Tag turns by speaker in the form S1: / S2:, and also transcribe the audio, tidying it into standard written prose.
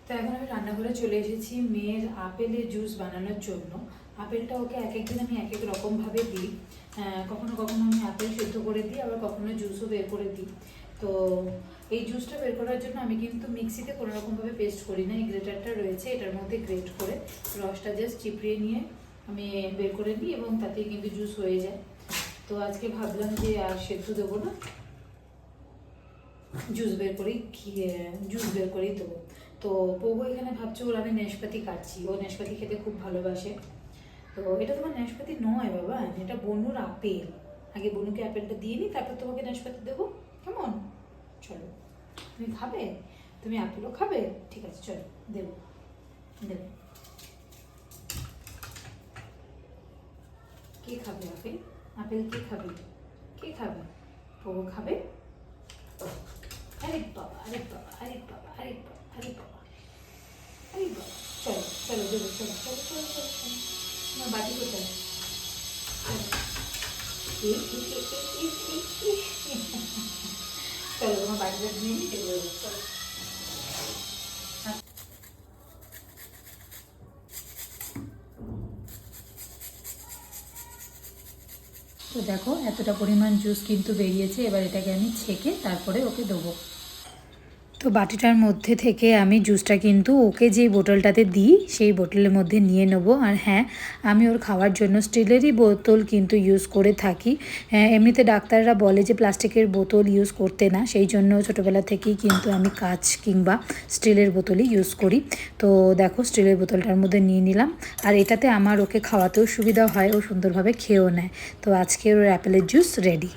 S1: তো এখন আমি রান্নাঘরে চলে এসেছি মেয়ের আপেলের জুস বানানোর জন্য। আপেলটা ওকে এক একদিন আমি এক এক রকমভাবে দিই। কখনো কখনো আমি আপেল সেদ্ধ করে দিই, আবার কখনো জুসও বের করে দিই। তো এই জুসটা বের করার জন্য আমি কিন্তু মিক্সিতে কোনো রকমভাবে পেস্ট করি না। এই গ্রেটারটা রয়েছে, এটার মধ্যে গ্রেট করে রসটা জাস্ট চিপড়িয়ে নিয়ে আমি বের করে দিই এবং তাতেই কিন্তু জুস হয়ে যায়। তো আজকে ভাবলাম যে আর সেদ্ধ দেবো না, জুস বের করেই দেবো। তো পগু এখানে ভাবছে ওর আমি নাশপাতি কাটছি, ও নাশপাতি খেতে খুব ভালোবাসে। তো এটা তোমার নাশপাতি নয় বাবা, এটা বনুর আপেল। আগে বনুকে আপেলটা দিয়ে নিই, তারপর তোমাকে নাশপাতি দেবো, কেমন? চলো, তুমি খাবে? তুমি আপেলও খাবে? ঠিক আছে, চলো দেবো দেবো। কে খাবে আপেল? আপেল কে খাবে? কে খাবে? পগু খাবে? আরে বাবা, আরে বাবা, আরে বাবা, আরে বাবা, আরে বাবা, আরে বাবা। চলো চলো দেবো, চলো চলো চলো চলো চলো। তোমার বাটি কোথায়? চলো তোমার বাটিটা নিয়ে নিই, দেবো। চলো। তো দেখো এতটা পরিমাণ জুস কিন্তু বেরিয়েছে। এবার এটাকে আমি ছেঁকে তারপরে ওকে দেবো। তো বাটিটার মধ্যে থেকে আমি জুসটা কিন্তু ওকে যেই বোতলটাতে দিই সেই বোতলের মধ্যে নিয়ে নেবো। আর হ্যাঁ, আমি ওর খাওয়ার জন্য স্টিলেরই বোতল কিন্তু ইউজ করে থাকি। এমনিতে ডাক্তাররা বলে যে প্লাস্টিকের বোতল ইউজ করতে না, সেই জন্য ছোটোবেলা থেকেই কিন্তু আমি কাঁচ কিংবা স্টিলের বোতলই ইউজ করি। তো দেখো স্টিলের বোতলটার মধ্যে নিয়ে নিলাম। আর এটাতে আমার ওকে খাওয়াতেও সুবিধা হয়, ও সুন্দরভাবে খেয়েও নেয়। তো আজকে ওর অ্যাপেলের জুস রেডি।